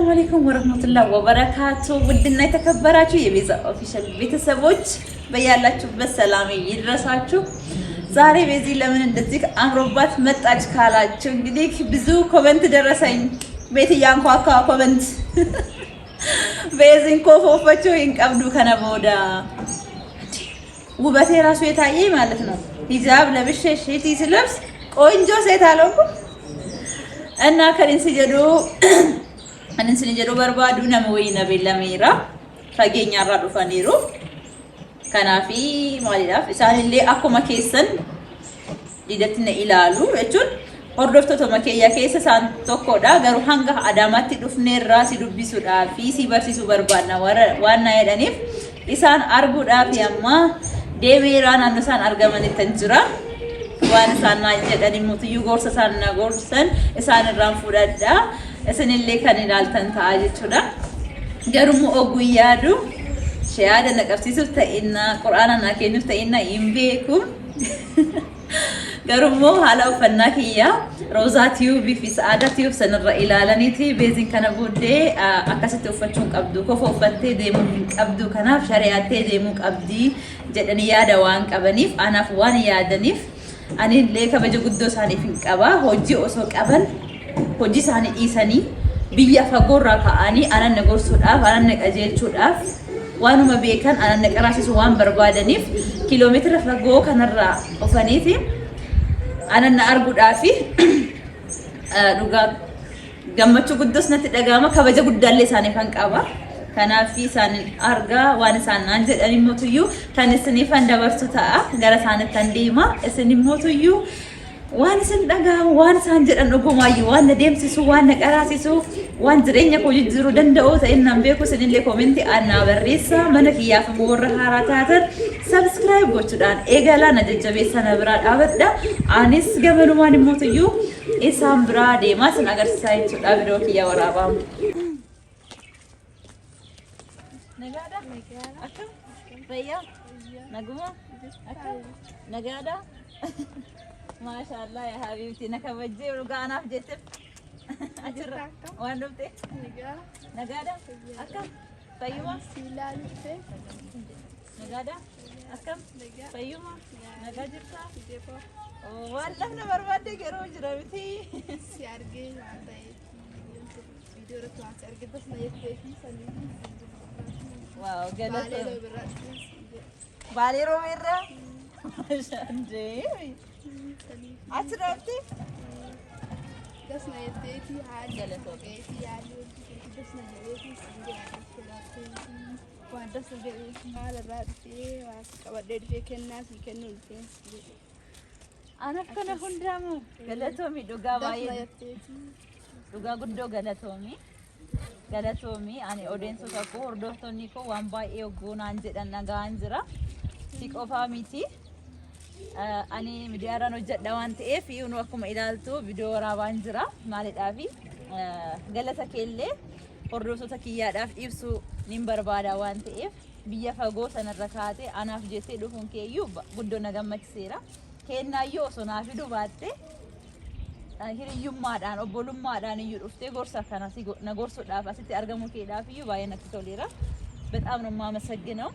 السلام عليكم ورحمة الله وبركاته. ودنا يتكبراتو የቤዛ ኦፊሻል ቤተሰቦች በያላችሁ በሰላም ይድረሳችሁ። ዛሬ በዚህ ለምን እንደዚህ አምሮባት መጣች ካላችሁ እንግዲህ ብዙ ኮሜንት ደረሰኝ። ቤት ያንኳኳ ኮሜንት በዚህን ኮፎፈችው ይንቀብዱ ከነበዳ ውበቴ ራሱ የታየኝ ማለት ነው። ሂጃብ ለብሼ ሺቲ ስለብስ ቆንጆ ሴት አለኩ እና ከሪን ሲጀዱ أنا سنجدو بربادو نموي نبي لميرا فجينا رادو فنيرو كان في مالي في سال اللي أكو مكيسن ديدتنا إلالو رجل أردفت تو مكيا كيس سان توكودا غير هنگا أدامات تدفنير راسي دبي سودا في سيبرسي سوبربانا وانا يدنيف إسان أرجودا في أما دميران أنسان أرجمان التنجرا وانا سان ناجد أني متيو غورس سان نغورسن إسان الرام فودا اسن اللي كان يالتن تاجتودا غرمو اوغيادو شهاده نقفتيسو تاينا قرانا كينو تاينا يمبيكو غرمو هالاو فناكيا روزاتيو في سعادتيو سنر الالانيتي بيزين كان بودي اكاسيتو فتون قبدو كفو فتي ديمو قبدو كناف شريعتي ديمو قبدي جدني يادا وان قبنيف انا فوان يادنيف اني ليك بجو قدو ساني فين قبا هوجي اوسو قبل hojii isaanii dhiisanii biyya fagoorraa ka'anii anan nagorsuudhaaf anan naqajeelchuudhaaf waanuma beekan anan naqaraasisu waan barbaadaniif kiiloomeetira fagoo kanarraa dhufaniiti anan na arguudhaafi dhugaa gammachuu guddoos natti dhagahama kabaja guddaallee isaanii kan qaba kanaaf isaanii argaa waan isaan naan jedhanii mootuyyuu kan isiniifan dabarsu ta'a gara isaaniitti deema isinimootuyyuu waan isin dhagahamu waan isaan jedhan dhugumaayyuu waan deemsisu waan qaraasisu waan jireenya koo jijjiiruu danda'u ta'innan beeku isinillee koomenti annaa barreessa mana kiyyaaf warra haaraa taatan subscribe gochuudhaan eegalaa na jajjabeessa na biraa dhaabadha anis gamanumaan immoo isaan biraa deemaa sin agarsiisaa jechuudha biroo kiyya waraabamu nagaada akkam fayyaa naguma akkam nagaada ما شاء الله يا حبيبتي نكبجي ورقانا في جسم أجرا وانوبتي نجادا أكم فيوما نجادا أكم فيوما نجاجرتا والله نبربادي كروج ربتي سيارجي فيديو ركوا سيارجي بس ما يكفي واو جلسة بالي روميرا ما شاء الله أترابتي بس ما يبتدي حاجة لتوقيتي يعني بس ما يبتدي وعندس الجيش على رأسي وأودي فيك الناس يكنون فين أنا كنا هندامو قالتومي دوغا وايد دوغا قدو قالتومي أنا أودينسو تكو وردوتوني كو وانباي يوغون أنجد أنا غانجرا تيك أوفاميتي أنا مدياران وجد دوان تأف يونو أكم إدالتو فيديو رابان جرا مالت أبي قالت كله وردوسو تكيا داف إبسو نمبر بادا وان تأف بيا فاقو سنة ركاتي أنا في جيتي دوفون كيو بدو نغم مكسيرا كينا يو سونا في دو باتي هيري يوم مادان أبولم مادان يو رفتي غورسا كانا سي نغورسو داف أسيتي أرغمو كي داف يو بايا نكتوليرا بتأمنو ما مسجنو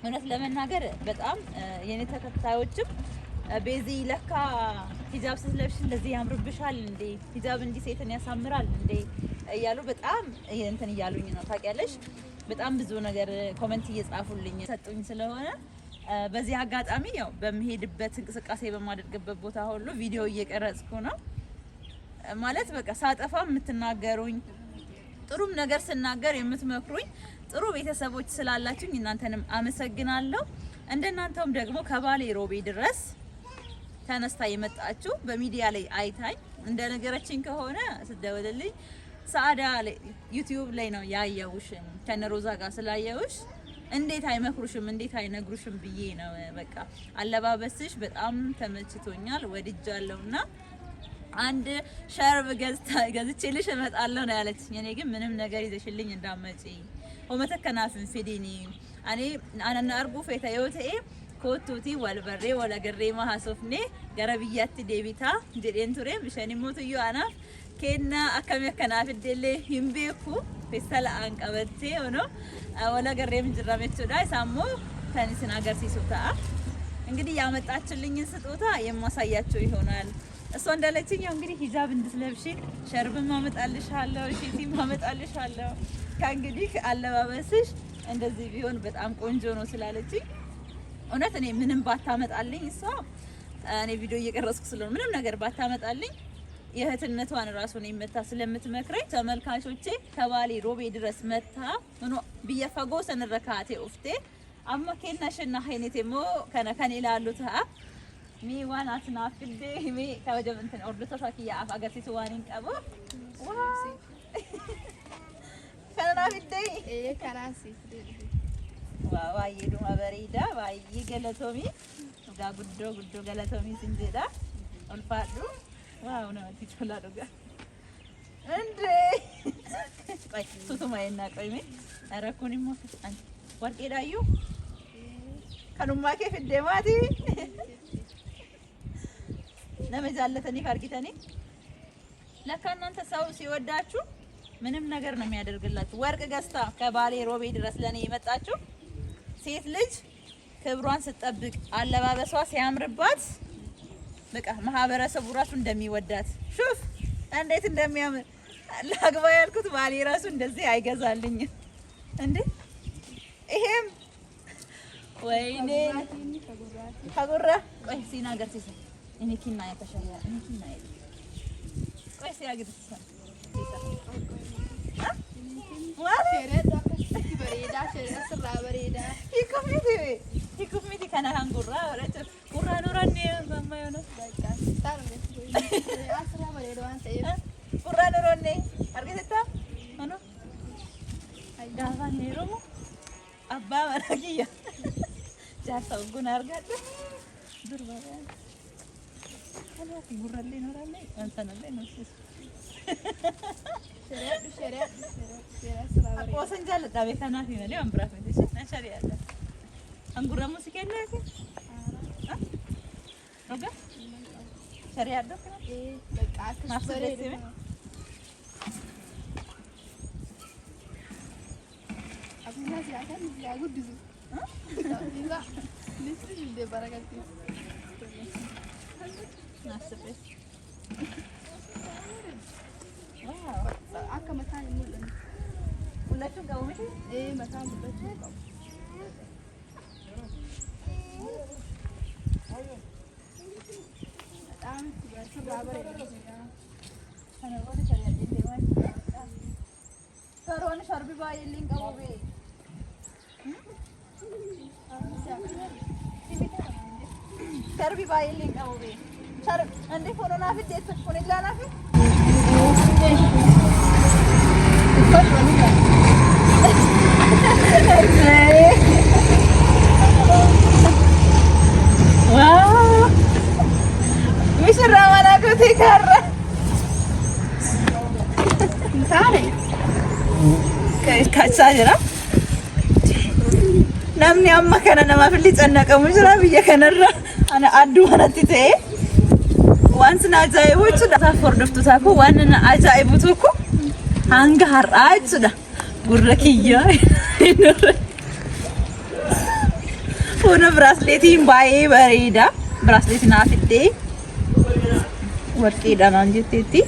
እውነት ለመናገር በጣም የኔ ተከታዮችም በዚህ ለካ ሂጃብ ስትለብሽ እንደዚህ ያምርብሻል እንዴ ሂጃብ እንዲህ ሴትን ያሳምራል እንዴ እያሉ በጣም እንትን እያሉኝ ነው ታውቂያለሽ በጣም ብዙ ነገር ኮሜንት እየጻፉልኝ ሰጡኝ ስለሆነ በዚህ አጋጣሚ ያው በመሄድበት እንቅስቃሴ በማድረግበት ቦታ ሁሉ ቪዲዮ እየቀረጽኩ ነው ማለት በቃ ሳጠፋ የምትናገሩኝ ጥሩም ነገር ስናገር የምትመክሩኝ ጥሩ ቤተሰቦች ስላላችሁኝ እናንተንም አመሰግናለሁ እንደናንተም ደግሞ ከባሌ ሮቤ ድረስ ተነስታ የመጣችሁ በሚዲያ ላይ አይታኝ እንደነገረችኝ ከሆነ ስደውልልኝ ሰዓዳ ዩቲዩብ ላይ ነው ያየውሽ ከነሮዛ ጋር ስላየውሽ እንዴት አይመክሩሽም እንዴት አይነግሩሽም ብዬ ነው በቃ አለባበስሽ በጣም ተመችቶኛል ወድጃለሁና አንድ ሸርብ ገዝቼልሽ እመጣለሁ ነው ያለችኝ እኔ ግን ምንም ነገር ይዘሽልኝ እንዳመጪ ومتكنا في فيديني أنا نأرجو في تيوتي كوتوتي والبري ولا جري ما هسوفني جربيات ديبيتا جرين توري مشان يموتوا يو أنا kenna akkami akkanaaf illee hin beeku feestala aan qabattee ono wala garreem jirramechuudha isaammoo kan isin agarsiisu ta'a እንግዲህ ያመጣችልኝን ስጦታ የማሳያችሁ ይሆናል እሷ እንዳለችኝ እንግዲህ ሂጃብ እንድትለብሺ ሸርብም ማመጣልሻለሁ ሺቲም ማመጣልሻለሁ ከእንግዲህ አለባበስሽ እንደዚህ ቢሆን በጣም ቆንጆ ነው ስላለችኝ እውነት እኔ ምንም ባታመጣልኝ እሷ እኔ ቪዲዮ እየቀረጽኩ ስለሆነ ምንም ነገር ባታመጣልኝ የህትነቷን ራሱ ነው መታ ስለምትመክረኝ ተመልካቾቼ ከባሌ ሮቤ ድረስ መታ ሆኖ ቢያፋጎ ሰነረካቴ ኡፍቴ amma kenna shenna haynetemo kana kan ilaaluta mi wan atnafide mi kawajabantan orduta sakiya af agarsisu wanin qabo kana fide kana sifide wa yedu mabarida wa yigalatomi ga guddo galatomi sinjeda ulfadu wow na tichola doga ende ay tutuma enna qoyme arakuni mo an warqe dayu kanummaa kee fidee maati nama jaallatanii fargitanii ለካ እናንተ ሰው ሲወዳችሁ ምንም ነገር ነው የሚያደርግላችሁ ወርቅ ገዝታ ከባሌ ሮቤ ድረስ ለኔ የመጣችሁ ሴት ልጅ ክብሯን ስትጠብቅ አለባበሷ ሲያምርባት በቃ ማህበረሰቡ ራሱ እንደሚወዳት ሹፍ እንዴት እንደሚያምር ላግባ ያልኩት ባሌ ራሱ እንደዚህ አይገዛልኝ እንዴ ይሄም ወይኔ ታጎራ ቆይ ሲና ገርሲስ እኔ ኪና ያተሻለ እኔ ኪና ይል ቆይ ሲያግድስ ዋት ሸረዳ በሬዳ ሸረስራ በሬዳ ይኩሚቲ ካና አንጉራ ወራጭ ጉራ ኖራኔ ማማዮነ በቃ ታርገ አስራ በሬዳዋን ሰይ ጉራ ኖራኔ አርገሰታ ሆኖ አይዳባ ኔሮሞ አባ ወራጊያ ጃሳው ጉና አርጋደ ዱርባያ አላፊ ጉራሌ ኖራሌ አንተናለ ነው ሸሪያ አቆሰንጃለ ዳቤታና ፊነሌ አንብራፍ እንዴ ናሻሪያ አለ አንጉራ ሙዚቃ ያለ ኦጋ ሸሪያ አለ በቃ ከስበሬ አቡና ሲያታን ያጉድዙ لا لسه دي بركاتي ناسبس واو اكا مكان يمول ولا تو قومي ايه مكان بدك بتاع بس برابر انا ولا شريعه دي وين صاروا انا شربي باي اللي قومي شربي باي اللي قوي شرب عندي فونا في ديت فون لا في واو مش الرمانة كنت كارة انتاري كاتساجرة namni amma kana nama filli cannaqamu jira biyya kanarra ana addu wanatti ta'e waan sin ajaa'ibu jechuudha hordoftoota koo waan na ajaa'ibu tokko hanga har'aa jechuudha gurra kiyyaa Fono braceletiin baay'ee bareeda bracelet naaf iddee warqeedhaan aan jetteetti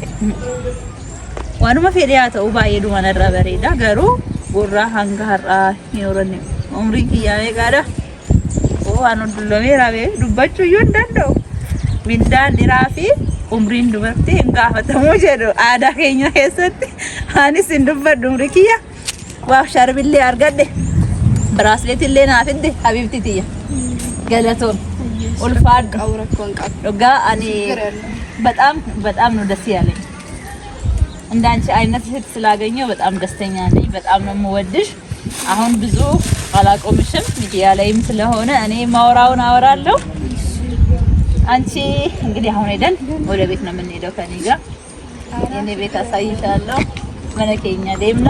waanuma fedhe haa ta'u baay'ee dhumanarra bareeda garuu gurra hanga har'aa hin oranne umri kiyyaame gaadha waan hundulloomee raabee dubbachuu iyyuu hin danda'u mindaan dhiraa fi umriin dubartii hin gaafatamuu jedhu aadaa keenya keessatti anis hin dubbadhu umri kiyya waaf sharbillee argadhe braceletillee naaf idde habibti tiyya galatoon ulfaadhu dhugaa ani በጣም ነው ደስ ያለኝ እንዳንቺ አይነት እህት ስላገኘው በጣም ደስተኛ ነኝ በጣም ነው የምወድሽ አሁን ብዙ አላቆምሽም ሚዲያ ላይም ስለሆነ እኔ ማውራውን አወራለሁ አንቺ እንግዲህ አሁን ሄደን ወደ ቤት ነው የምንሄደው ከኔ ጋር የኔ ቤት አሳይሻለሁ መነከኛ ደምና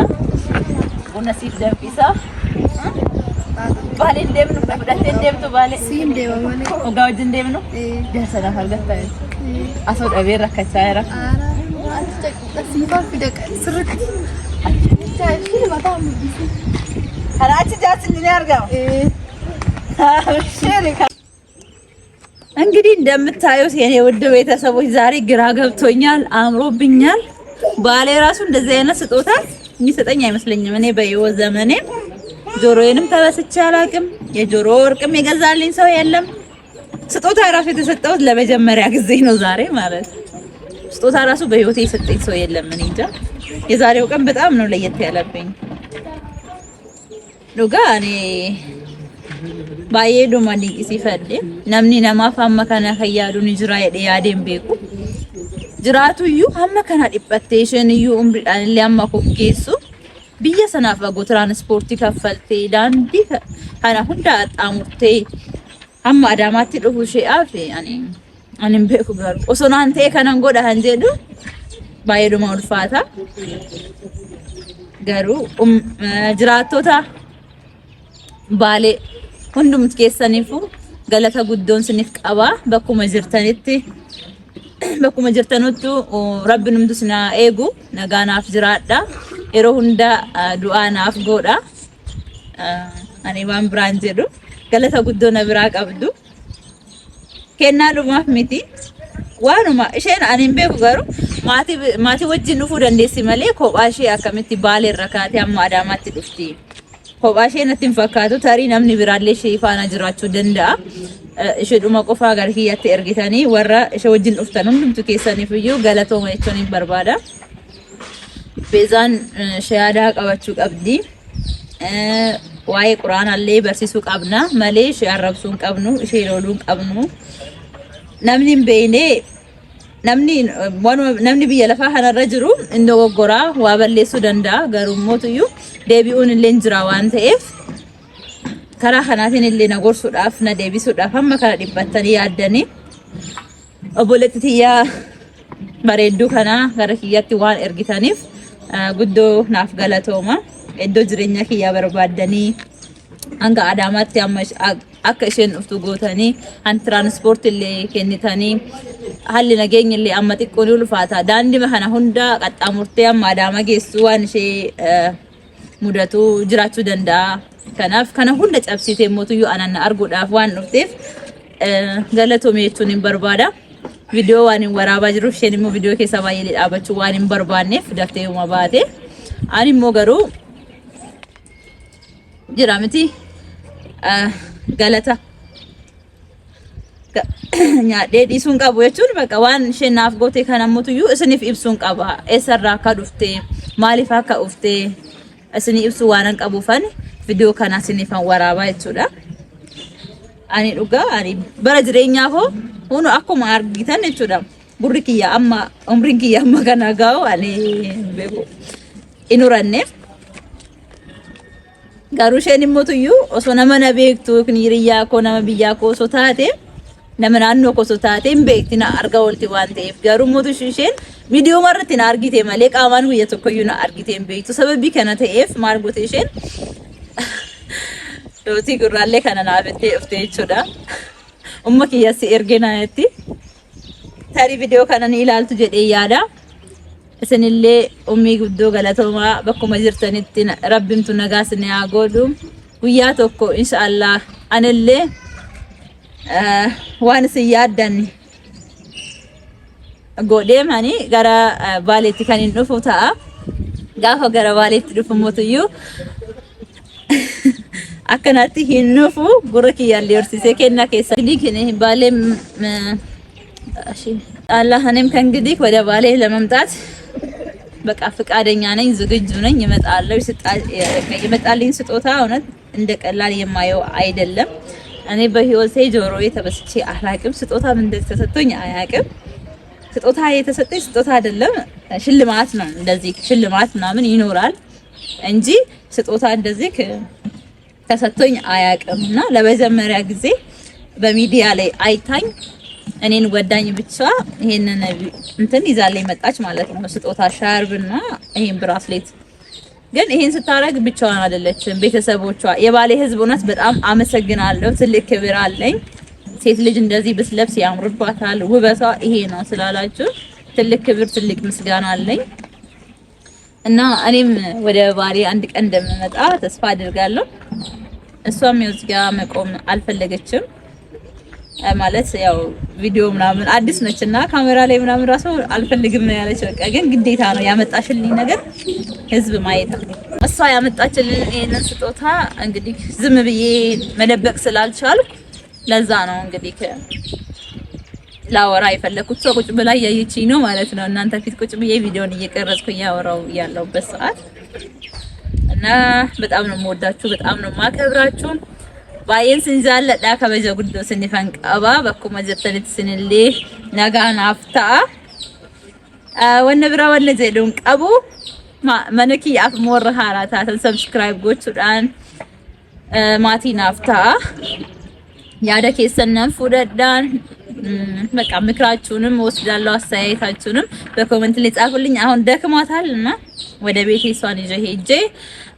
ቡነሲፍ ደምፒሳ ባሌ እንደምን በብዳቴ እንደምቱ ባሌ ሲም ደም ማለት ወጋውጅ እንደምን ነው ደሰና ፈልገታ አሰው ደቤ ረከቻ ያራ ሲፋ ፍደቅ ስርት ታይሽ በጣም አራጭ ጃስን ያርጋው እንግዲህ እንደምታዩት የኔ ውድ ቤተሰቦች ዛሬ ግራ ገብቶኛል፣ አምሮብኛል። ባሌ ራሱ እንደዚህ አይነት ስጦታ የሚሰጠኝ አይመስለኝም። እኔ በህይወት ዘመኔ ጆሮዬንም ተበስቼ አላውቅም። የጆሮ ወርቅም የገዛልኝ ሰው የለም። ስጦታ ራሱ የተሰጠሁት ለመጀመሪያ ጊዜ ነው ዛሬ ማለት። ስጦታ ራሱ በህይወቴ የሰጠኝ ሰው የለም። እኔ እንጃ የዛሬው ቀን በጣም ነው ለየት ያለብኝ። ዱጋ እኔ baay'ee dhuma dinqisiifadhe namni namaaf hamma kana fayyaduun jira jedhee yaadeen beeku jiraatuyyuu hamma kana dhiphattee isheen iyyuu umriidhaan illee amma kokkeessu biyya sanaaf agoo tiraanspoortii kaffaltee daandii kana hunda xaamurtee hamma Adaamaatti dhufu isheedhaaf ani beeku garuu osoo naan ta'e kanan godha kan jedhu baay'ee dhuma ulfaata garuu jiraattota Baalee hundumti keessaniifuu galata guddoon siniif qaba bakkuma jirtanuttu rabbi numtu sina eegu nagaanaaf jiraadha yeroo hunda du'aa naaf godha ani waan biraan jedhu galata guddoo na biraa qabdu kennaa dhumaaf miti waanuma isheen ani hin beeku garuu maatii wajjin dhufuu dandeessi malee kophaa ishee akkamitti Baalee irraa kaatee amma Adaamaatti dhufti kophaa ishee natti hin fakkaatu tarii namni biraallee ishee faana jiraachuu danda'a ishee dhuma qofaa gara kiyyaatti ergitanii warra ishee wajjin dhuftan hundumtu keessaniif iyyuu galatooma jechuun hin barbaada. Beezaan shahaadaa qabachuu qabdi waa'ee quraanaallee barsiisuu qabna malee ishee arrabsuu hin qabnu ishee looluu hin qabnu namni hin beekne namni biyya lafaa kanarra jiru inni dogoggoraa waa balleessuu danda'a garuu mootuyyuu deebi'uun illee jira waan ta'eef karaa kanaatiin illee na gorsuudhaaf na deebisuudhaaf hamma kana dhibbattanii yaaddanii obboleettii tiyyaa bareedduu kana gara kiyyaatti waan ergitaniif guddoo naaf galatooma iddoo jireenya kiyyaa barbaaddanii hanga Adaamaatti amma akka isheen dhuftu gootanii han tiraanspoortii illee kennitanii haalli nageenya illee amma xiqqoon ulfaata daandii kana hunda qaxxaamurtee amma Adaama geessu waan ishee mudatu jiraachuu danda'a kanaaf kana hunda cabsitee mootuyyuu ananna arguudhaaf waan dhufteef galatoome jechuun hin barbaada viidiyoo waan hin waraabaa jiruuf isheen immoo viidiyoo keessa baay'ee dhaabachuu waan hin barbaanneef daftee uma baate ani immoo garuu jira miti galata nyaadhee dhiisuun qabu jechuun bakka waan isheen naaf goote kana mootuyyuu isiniif ibsuun qaba eessarraa akka dhufte maaliif akka dhufte isinii ibsuu waan qabuufan viidiyoo kana isiniifan waraabaa jechuudha. Ani dhugaa ani bara jireenyaa koo hunu akkuma argitan jechuudha. Gurri kiyya amma umriin kiyya amma kana gaa'u ani beeku inuranne garuu isheen immoo osoo nama na beektu hiriyaa koo nama biyyaa koo osoo taate nama naannoo koo osoo taate hin beekti na arga oolti waan ta'eef garuu mootu isheen viidiyoo marratti na argite malee qaamaan guyya tokkoyyuu na argite hin beektu sababii kana ta'eef maal goote isheen dootii gurraallee kana naafattee dhufte jechuudha. Umma kiyyas ergee naatti tarii viidiyoo kana ni ilaaltu jedhee yaada. Isinillee ummii guddoo galatoomaa bakkuma jirtanitti rabbimtu nagaa isin haa godhu guyyaa tokko inshallah anillee waan isin yaaddan godheemani gara Baaleetti kan hin dhufu ta'a gaafa gara Baaleetti dhufu mootuyyuu akkanatti hin dhufu gurra kiyyaallee horsiisee kennaa keessa liikine Baalee Allah እኔም ከእንግዲህ ወደ ባሌ ለመምጣት በቃ ፍቃደኛ ነኝ ዝግጁ ነኝ እመጣለሁ የመጣልኝ ስጦታ እውነት እንደ ቀላል የማየው አይደለም እኔ በህይወቴ ጆሮዬ ተበስቼ አላቅም ስጦታ ምን እንደተሰጠኝ አያቅም ስጦታ የተሰጠኝ ስጦታ አይደለም ሽልማት ነው እንደዚህ ሽልማት ምናምን ይኖራል እንጂ ስጦታ እንደዚህ ተሰጥቶኝ አያቅምና ለመጀመሪያ ጊዜ በሚዲያ ላይ አይታኝ እኔን ወዳኝ ብቻ ይሄንን እንትን ይዛለኝ መጣች ማለት ነው ስጦታ ሻርብና ይሄን ብራስሌት ግን ይሄን ስታረግ ብቻዋን አይደለችም ቤተሰቦቿ የባሌ ህዝብ እውነት በጣም አመሰግናለሁ ትልቅ ክብር አለኝ ሴት ልጅ እንደዚህ ብትለብስ ያምርባታል ውበቷ ይሄ ነው ስላላችሁ ትልቅ ክብር ትልቅ ምስጋና አለኝ እና እኔም ወደ ባሌ አንድ ቀን እንደምመጣ ተስፋ አድርጋለሁ። እሷም ያው እዚህ ጋር መቆም አልፈለገችም ማለት ያው ቪዲዮ ምናምን አዲስ ነችና ካሜራ ላይ ምናምን ራሱ አልፈልግም ነው ያለች። በቃ ግን ግዴታ ነው ያመጣሽልኝ ነገር ህዝብ ማየት ነው። እሷ ያመጣችልን ይሄንን ስጦታ እንግዲህ ዝም ብዬ መደበቅ ስላልቻልኩ ለዛ ነው እንግዲህ ላወራ የፈለኩት። ሰው ቁጭ ብላ ያየችኝ ነው ማለት ነው። እናንተ ፊት ቁጭ ብዬ ቪዲዮን እየቀረጽኩ ያወራው ያለውበት ሰዓት እና በጣም ነው የምወዳችሁ፣ በጣም ነው የማከብራችሁ። ባየን ስንዛለዳ ከበጀ ጉዶ ስንፈን ቀባ በኩመ ጀተለት ስንሌ ነጋን አፍታ ወነብራ ወነ ዘዶን ቀቡ ማነኪ አፍ ሞር ሃራታ ሰብስክራይብ ጎቹዳን ማቲ ናፍታ ያደ ከሰነን ፉደዳን በቃ ምክራችሁንም ወስዳለሁ፣ አስተያየታችሁንም በኮሜንት ላይ ጻፉልኝ። አሁን ደክሟታልና ወደ ቤቴ እሷን ይዤ ሄጄ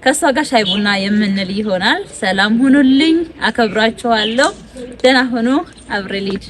ከሷ ጋር ሻይ ቡና የምንል ይሆናል። ሰላም ሁኑልኝ፣ አከብራችኋለሁ። ደህና ሁኑ። አብሬ ልሂድ።